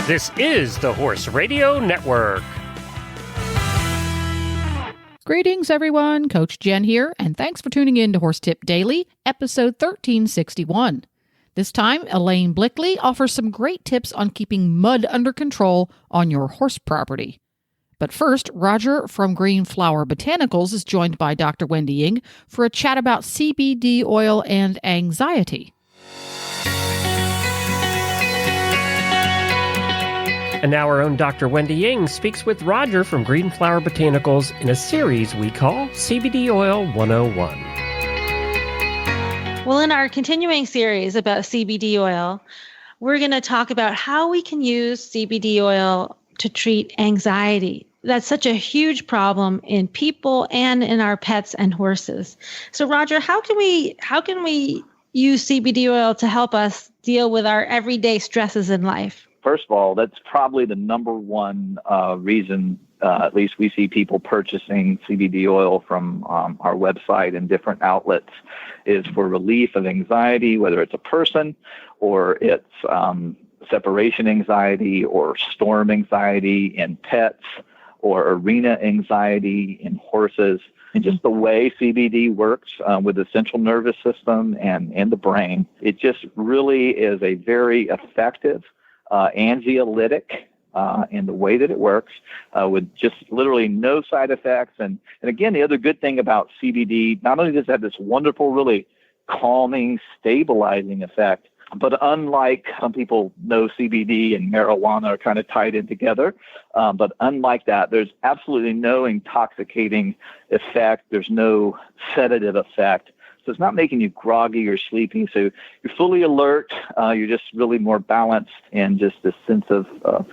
This is the Horse Radio Network. Greetings, everyone. Coach Jen here, and thanks for tuning in to Horse Tip Daily, episode 1361. This time, Alayne Blickle offers some great tips on keeping mud under control on your horse property. But first, Roger from Green Flower Botanicals is joined by Dr. Wendy Ying for a chat about CBD oil and anxiety. And now our own Dr. Wendy Ying speaks with Roger from Green Flower Botanicals in a series we call CBD Oil 101. Well, in our continuing series about CBD oil, we're going to talk about how we can use CBD oil to treat anxiety. That's such a huge problem in people and in our pets and horses. So, Roger, how can we use CBD oil to help us deal with our everyday stresses in life? First of all, that's probably the number one reason, at least we see people purchasing CBD oil from our website and different outlets, is for relief of anxiety, whether it's a person or it's separation anxiety or storm anxiety in pets or arena anxiety in horses. And just the way CBD works with the central nervous system and the brain, it just really is a very effective anxiolytic in the way that it works with just literally no side effects. And again, the other good thing about CBD, not only does it have this wonderful, really calming, stabilizing effect, but unlike some people know CBD and marijuana are kind of tied in together, but unlike that, there's absolutely no intoxicating effect. There's no sedative effect. So it's not making you groggy or sleepy. So you're fully alert. You're just really more balanced and just this sense of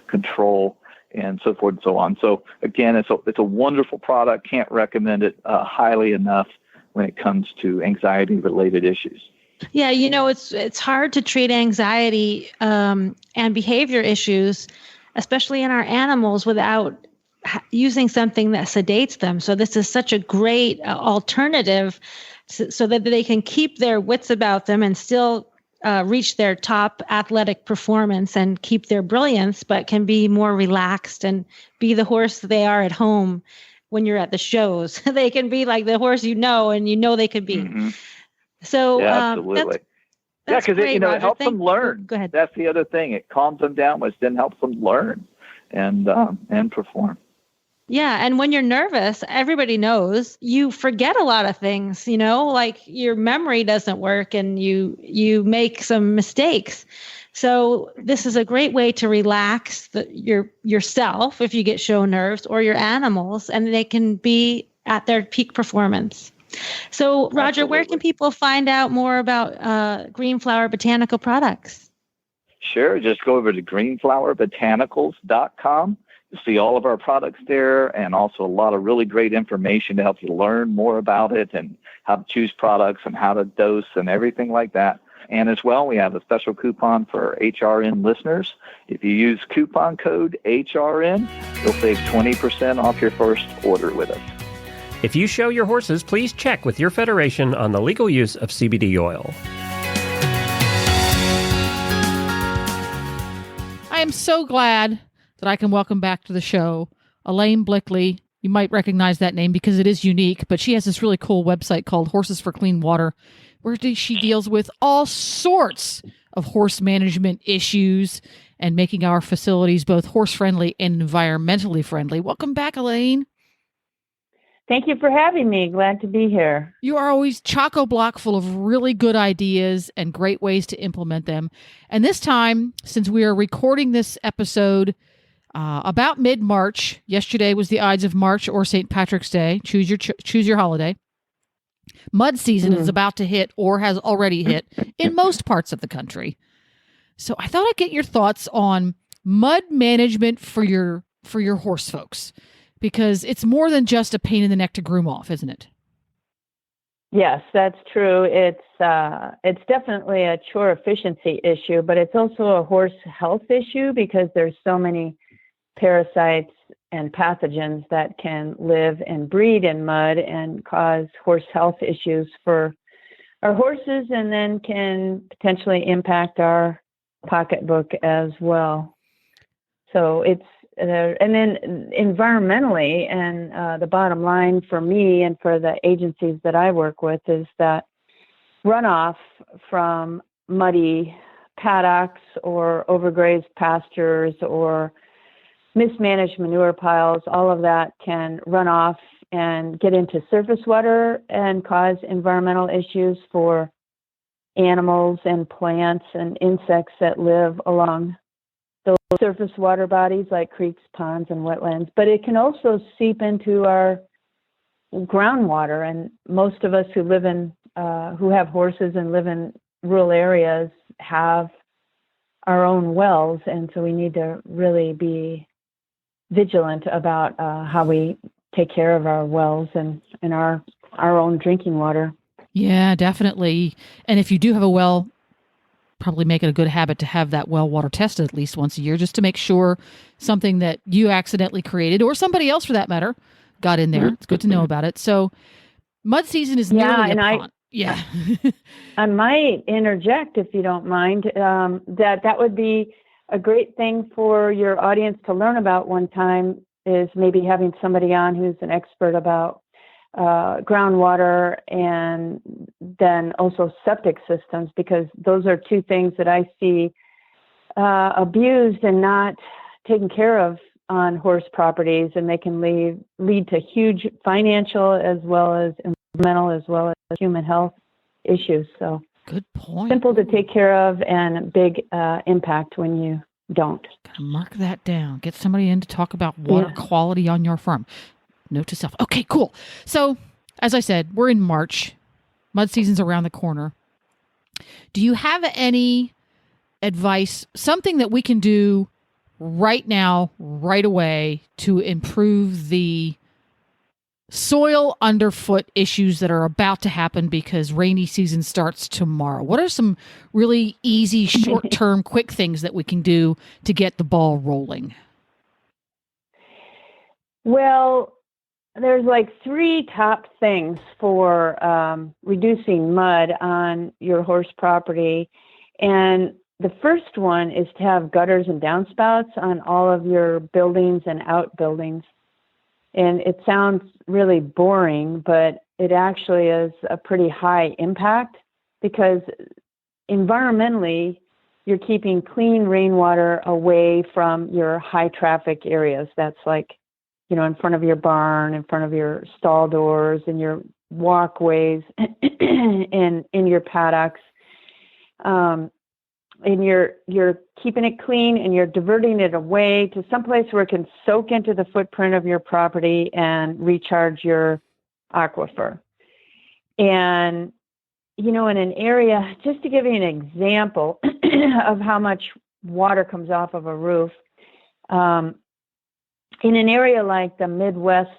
control and so forth and so on. So again, it's a wonderful product. Can't recommend it highly enough when it comes to anxiety-related issues. Yeah, it's hard to treat anxiety and behavior issues, especially in our animals, without using something that sedates them. So this is such a great alternative so that they can keep their wits about them and still reach their top athletic performance and keep their brilliance, but can be more relaxed and be the horse they are at home when you're at the shows. They can be like the horse and they could be. Mm-hmm. So yeah, absolutely. That's because great, it helps them learn. Go ahead. That's the other thing. It calms them down, which then helps them learn and perform. Yeah. And when you're nervous, everybody knows you forget a lot of things, like your memory doesn't work and you make some mistakes. So this is a great way to relax yourself if you get show nerves, or your animals, and they can be at their peak performance. So, Roger, Absolutely. Where can people find out more about Green Flower Botanical products? Sure. Just go over to greenflowerbotanicals.com. You'll see all of our products there, and also a lot of really great information to help you learn more about it and how to choose products and how to dose and everything like that. And as well, we have a special coupon for HRN listeners. If you use coupon code HRN, you'll save 20% off your first order with us. If you show your horses, please check with your federation on the legal use of CBD oil. I am so glad that I can welcome back to the show Alayne Blickle. You might recognize that name because it is unique, but she has this really cool website called Horses for Clean Water, where she deals with all sorts of horse management issues and making our facilities both horse-friendly and environmentally friendly. Welcome back, Alayne. Thank you for having me. Glad to be here. You are always chock-a-block full of really good ideas and great ways to implement them. And this time, since we are recording this episode about mid-March, yesterday was the Ides of March or St. Patrick's Day, choose your holiday. Mud season is about to hit or has already hit in most parts of the country. So I thought I'd get your thoughts on mud management for your horse folks, because it's more than just a pain in the neck to groom off, isn't it? Yes, that's true. It's definitely a chore efficiency issue, but it's also a horse health issue because there's so many parasites and pathogens that can live and breed in mud and cause horse health issues for our horses, and then can potentially impact our pocketbook as well. So it's, and then environmentally, and the bottom line for me and for the agencies that I work with is that runoff from muddy paddocks or overgrazed pastures or mismanaged manure piles, all of that can run off and get into surface water and cause environmental issues for animals and plants and insects that live along those surface water bodies like creeks, ponds, and wetlands. But it can also seep into our groundwater. And most of us who live in, who have horses and live in rural areas have our own wells. And so we need to really be vigilant about how we take care of our wells and our own drinking water. Yeah, definitely. And if you do have a well, probably make it a good habit to have that well water tested at least once a year, just to make sure something that you accidentally created, or somebody else for that matter, got in there. It's good to know about it. So mud season is nearly upon. Yeah. I might interject, if you don't mind, that would be a great thing for your audience to learn about one time, is maybe having somebody on who's an expert about groundwater and then also septic systems, because those are two things that I see abused and not taken care of on horse properties, and they can lead to huge financial as well as environmental as well as human health issues. So good point. Simple to take care of and big impact when you don't. Gotta mark that down. Get somebody in to talk about water quality on your farm. Note to self. Okay, cool. So, as I said, we're in March. Mud season's around the corner. Do you have any advice, something that we can do right now, right away, to improve the soil underfoot issues that are about to happen because rainy season starts tomorrow? What are some really easy, short-term, quick things that we can do to get the ball rolling? Well, there's like three top things for reducing mud on your horse property. And the first one is to have gutters and downspouts on all of your buildings and outbuildings. And it sounds really boring, but it actually is a pretty high impact, because environmentally, you're keeping clean rainwater away from your high traffic areas. That's like, in front of your barn, in front of your stall doors, in your walkways, and in your paddocks. And you're keeping it clean, and you're diverting it away to someplace where it can soak into the footprint of your property and recharge your aquifer. And, in an area, just to give you an example of how much water comes off of a roof, in an area like the Midwest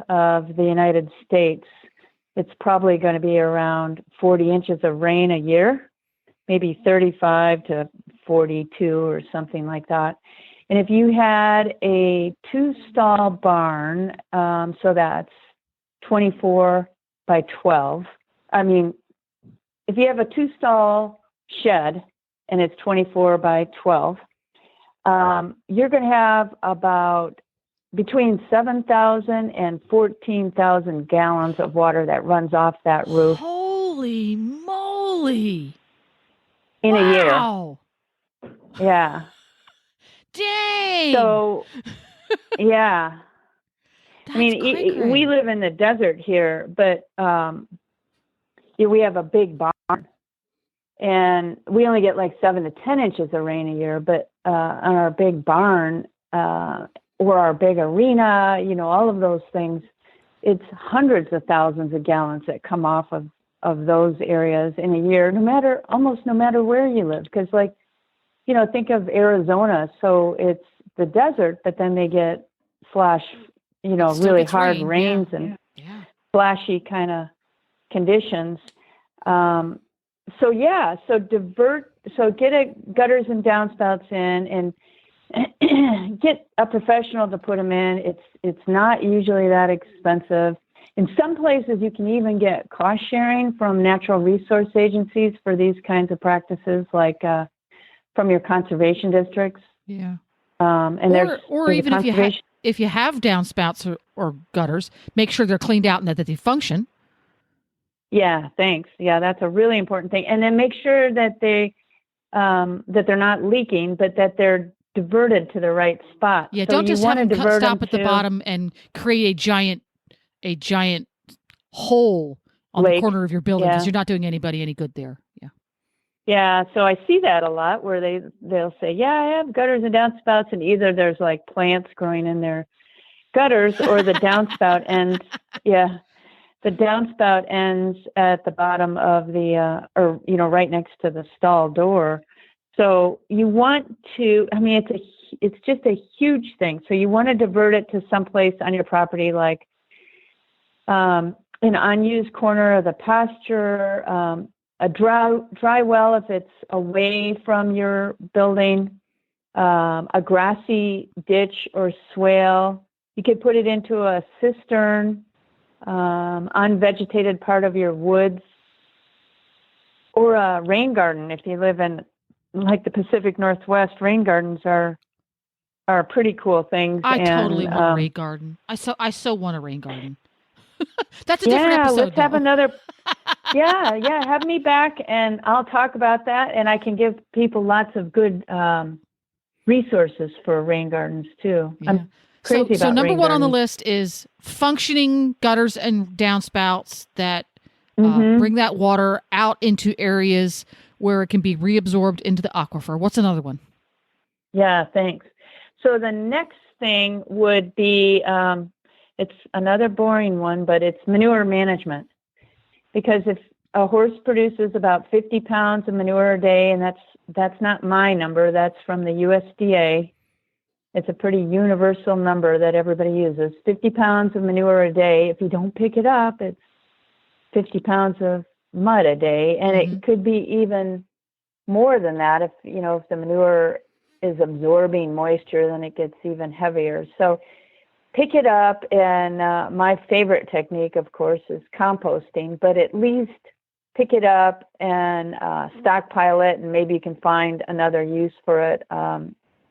of the United States, it's probably going to be around 40 inches of rain a year, maybe 35 to 42 or something like that. And if you had a 2-stall barn, so that's 24 by 12. If you have a 2-stall shed and it's 24 by 12, you're going to have about between 7,000 and 14,000 gallons of water that runs off that roof. Holy moly! In a year. Wow. Yeah. Dang. So, yeah. That's we live in the desert here, but we have a big barn, and we only get like 7 to 10 inches of rain a year. But on our big barn, or our big arena, all of those things, it's hundreds of thousands of gallons that come off of those areas in a year, almost no matter where you live. Because think of Arizona. So it's the desert, but then they get really hard rains and splashy kind of conditions. So get gutters and downspouts in, and get a professional to put them in. It's not usually that expensive. In some places, you can even get cost sharing from natural resource agencies for these kinds of practices, like from your conservation districts. Yeah. or even if you have downspouts or gutters, make sure they're cleaned out and that they function. Yeah, thanks. Yeah, that's a really important thing. And then make sure that that they're not leaking, but that they're diverted to the right spot. Yeah, so don't just have them stop at to the bottom and create a giant hole on the corner of your building, because you're not doing anybody any good there. Yeah. Yeah, so I see that a lot where they'll say, yeah, I have gutters and downspouts, and either there's like plants growing in their gutters or the downspout ends. Yeah, the downspout ends at the bottom of the, right next to the stall door. So you want to, it's just a huge thing. So you want to divert it to someplace on your property, like an unused corner of the pasture, a dry well if it's away from your building, a grassy ditch or swale. You could put it into a cistern, unvegetated part of your woods, or a rain garden if you live in like the Pacific Northwest. Rain gardens are pretty cool things. I totally want a rain garden. I so want a rain garden. That's a different episode. Let's have another. Yeah, have me back and I'll talk about that, and I can give people lots of good resources for rain gardens too. Yeah. I'm crazy about so number rain one gardens. on the list is functioning gutters and downspouts that bring that water out into areas where it can be reabsorbed into the aquifer. What's another one? Yeah, thanks. So the next thing would be, it's another boring one, but it's manure management. Because if a horse produces about 50 pounds of manure a day, and that's not my number, that's from the USDA. It's a pretty universal number that everybody uses. 50 pounds of manure a day. If you don't pick it up, it's 50 pounds of mud a day. And it could be even more than that. If the manure is absorbing moisture, then it gets even heavier. So pick it up, and my favorite technique, of course, is composting, but at least pick it up and stockpile it, and maybe you can find another use for it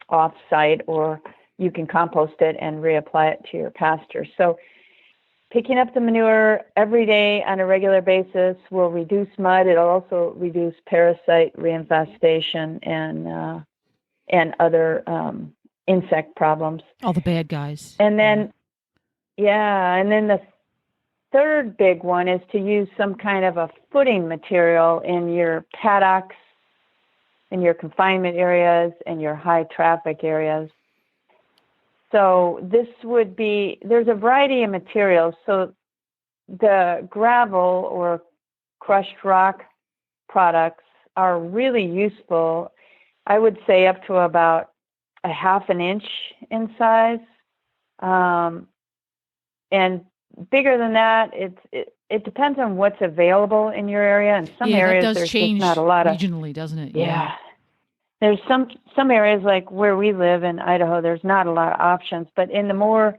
off-site, or you can compost it and reapply it to your pasture. So picking up the manure every day on a regular basis will reduce mud. It'll also reduce parasite reinfestation and other insect problems. All the bad guys. And then, and then the third big one is to use some kind of a footing material in your paddocks, in your confinement areas, and your high traffic areas. So this would be, there's a variety of materials. So the gravel or crushed rock products are really useful. I would say up to about a half an inch in size. And bigger than that, it depends on what's available in your area. In some areas, there's just not a lot of regionally, doesn't it? Yeah. There's some areas like where we live in Idaho, there's not a lot of options. But in the more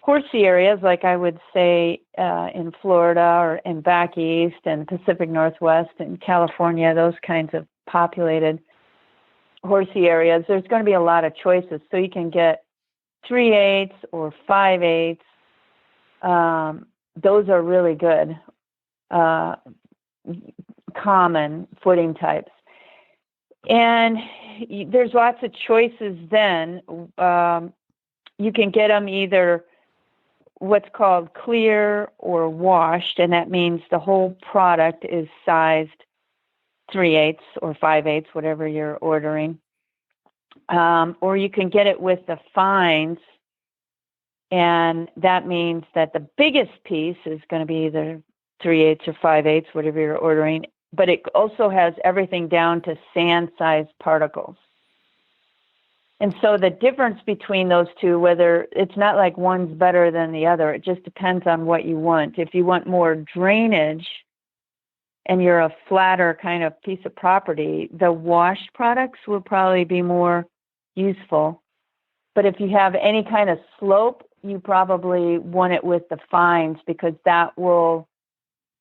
horsey areas, like I would say in Florida or in back east and Pacific Northwest and California, those kinds of populated horsey areas, there's going to be a lot of choices. So you can get 3/8 or 5/8. Those are really good, common footing types. And there's lots of choices then. You can get them either what's called clear or washed, and that means the whole product is sized 3/8 or 5/8, whatever you're ordering. Or you can get it with the fines, and that means that the biggest piece is going to be either 3/8 or 5/8, whatever you're ordering, but it also has everything down to sand-sized particles. And so the difference between those two, whether it's not like one's better than the other, it just depends on what you want. If you want more drainage and you're a flatter kind of piece of property, the washed products will probably be more useful. But if you have any kind of slope, you probably want it with the fines, because that will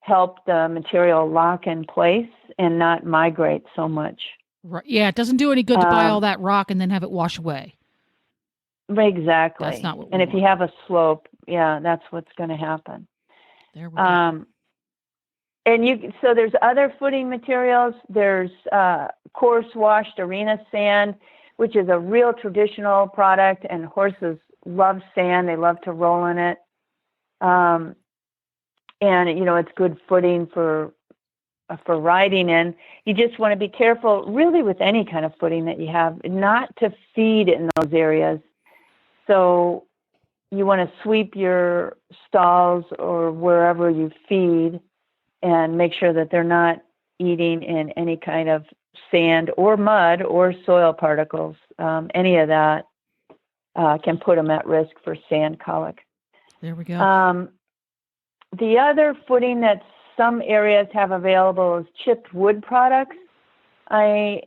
help the material lock in place and not migrate so much. Right. Yeah, it doesn't do any good to buy all that rock and then have it wash away. Exactly. That's not what we And if want. you have a slope, that's what's going to happen. There we go. And so there's other footing materials. There's coarse washed arena sand, which is a real traditional product, and horses love sand. They love to roll in it. And it's good footing for riding in. You just want to be careful, really, with any kind of footing that you have, not to feed in those areas. So you want to sweep your stalls or wherever you feed and make sure that they're not eating in any kind of sand or mud or soil particles. Any of that can put them at risk for sand colic. There we go. The other footing that some areas have available is chipped wood products. I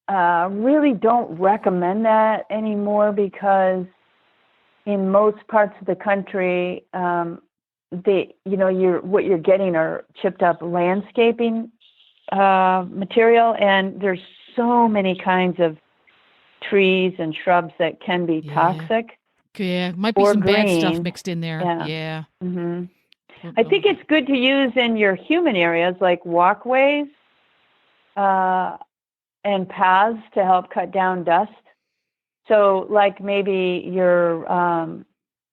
really don't recommend that anymore because in most parts of the country, what you're getting are chipped up landscaping material, and there's so many kinds of trees and shrubs that can be toxic. Yeah, might be some bad stuff mixed in there. Yeah. Mm-hmm. I think it's good to use in your human areas like walkways and paths to help cut down dust. So like maybe your,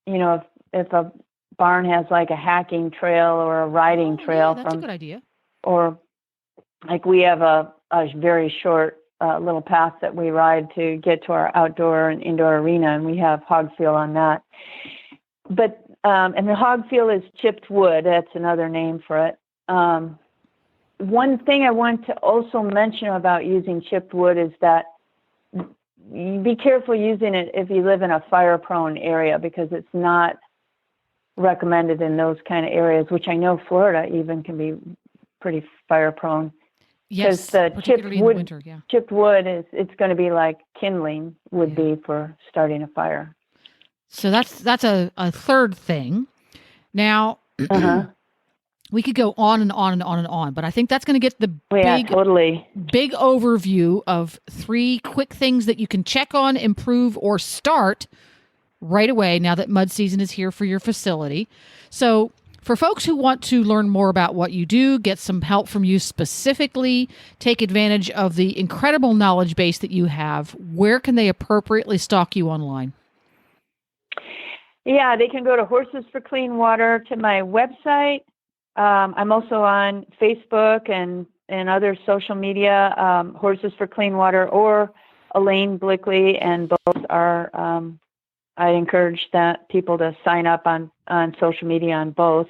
if a barn has like a hacking trail or a riding trail that's a good idea. Or like we have a very short little path that we ride to get to our outdoor and indoor arena, and we have hog feel on that. But and the hog feel is chipped wood. That's another name for it. One thing I want to also mention about using chipped wood is that be careful using it if you live in a fire-prone area, because it's not recommended in those kind of areas, which I know Florida even can be pretty fire-prone. Yes, particularly in the winter, yeah. Chipped wood it's going to be like kindling would be for starting a fire. So that's a third thing. Now, we could go on and on and on and on, but I think that's going to get the big overview of 3 quick things that you can check on, improve, or start right away now that mud season is here for your facility. So for folks who want to learn more about what you do, get some help from you specifically, take advantage of the incredible knowledge base that you have, where can they appropriately stalk you online? Yeah, they can go to Horses for Clean Water to my website. I'm also on Facebook and other social media, Horses for Clean Water or Alayne Blickle, and both are, I encourage people to sign up on social media on both.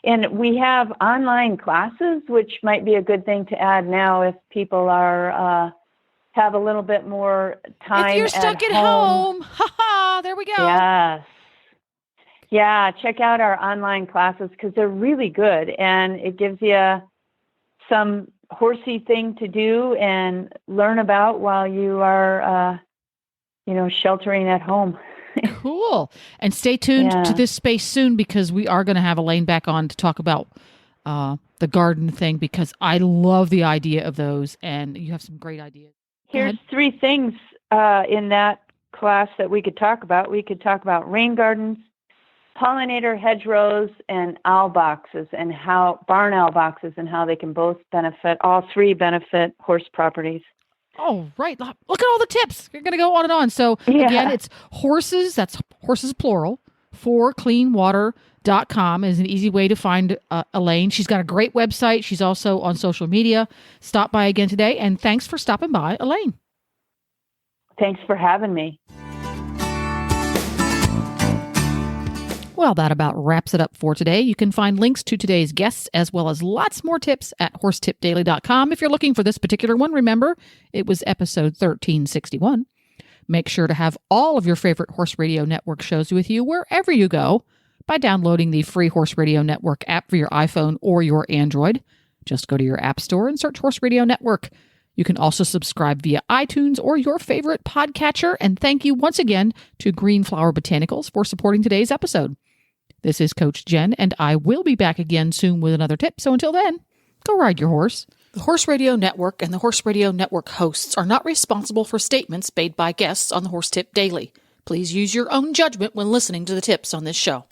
And we have online classes, which might be a good thing to add now if people are have a little bit more time. If you're stuck at home. There we go. Yes. Yeah, check out our online classes because they're really good, and it gives you some horsey thing to do and learn about while you are, sheltering at home. Cool. And stay tuned to this space soon, because we are going to have Alayne back on to talk about the garden thing, because I love the idea of those, and you have some great ideas. Here's 3 things in that class that we could talk about. We could talk about rain gardens, pollinator hedgerows, and owl boxes, and how barn owl boxes and how they can both benefit, all 3 benefit horse properties. Oh, right. Look at all the tips. You're going to go on and on. So again, it's horses, that's horses plural, for cleanwater.com is an easy way to find Alayne. She's got a great website. She's also on social media. Stop by again today. And thanks for stopping by, Alayne. Thanks for having me. Well, that about wraps it up for today. You can find links to today's guests as well as lots more tips at horsetipdaily.com. If you're looking for this particular one, remember, it was episode 1361. Make sure to have all of your favorite Horse Radio Network shows with you wherever you go by downloading the free Horse Radio Network app for your iPhone or your Android. Just go to your app store and search Horse Radio Network. You can also subscribe via iTunes or your favorite podcatcher. And thank you once again to Green Flower Botanicals for supporting today's episode. This is Coach Jen, and I will be back again soon with another tip. So until then, go ride your horse. The Horse Radio Network and the Horse Radio Network hosts are not responsible for statements made by guests on the Horse Tip Daily. Please use your own judgment when listening to the tips on this show.